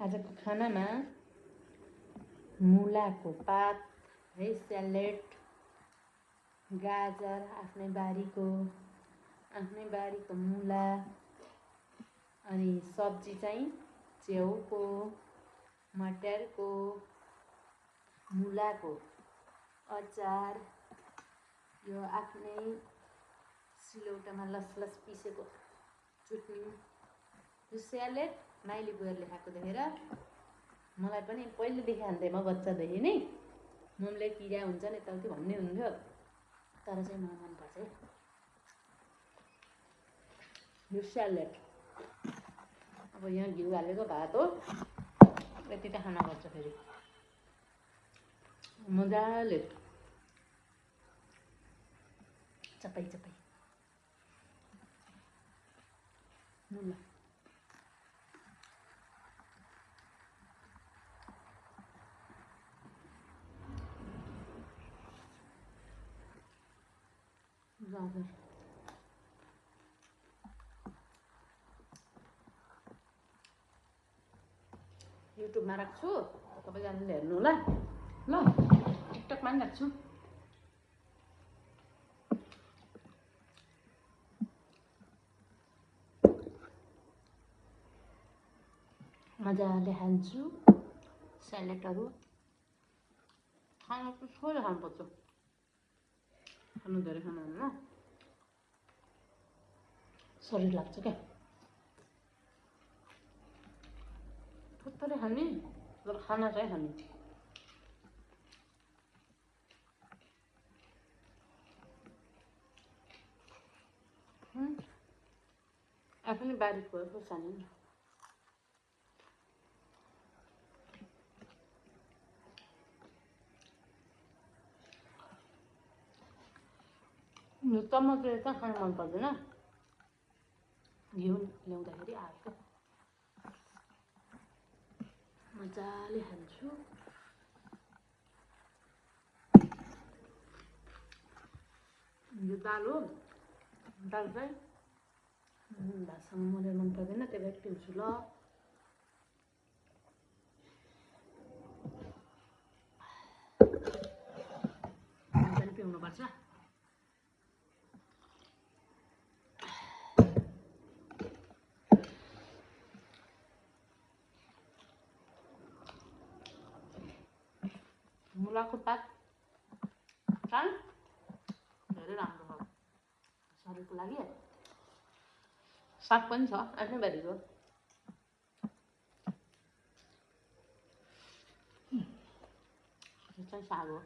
आजको खानामा मुलाको पात है, स्यालेड, गाजर आफ्नै बारीको मुला, अनि सब्जी चाहिँ च्याउको, मटरको, मुलाको अचार, यो आफ्नै सिलौटामा लसलस पिसेको चटनी। यो स्यालेड माइली बुवाले खाएको देखेर मलाई पनि पहिलेदेखि हान्दैमा बच्चादेखि नै मम्मीले किरा हुन्छ नि यताउति भन्ने हुन्थ्यो, तर चाहिँ मलाई मनपर्छ है यो स्यालेड। अब यहाँ घिउ हालेको भात हो, यति त खानुपर्छ फेरि मजाले चपाई चपाई मुला। गाजर युट्युबमा राख्छु, सबैजनाले हेर्नु होला ल। टिकटकमा पनि राख्छु। मजाले खान्छु स्यालेडहरू। खानु चाहिँ थोरै खानुपर्छ, खानु धेरै खानु हुन्न, शरीर लाग्छ क्या। थोरै खाने तर खाना चाहिँ खाने। आफ्नै बारीको खोर्सानी यो टमाटर त खानु मन पर्दैन, घिउ ल्याउँदाखेरि आएको मजाले खान्छु। यो दाल हो, दाल चाहिँ भातसँग मलाई मन पर्दैन, त्यही भएर पिउँछु ल। पनि पिउनुपर्छ। मुलाको पात चाहिँ धेरै राम्रो हो शरीरको लागि। साग पनि छ आफ्नै बारीको, यो चाहिँ साग हो।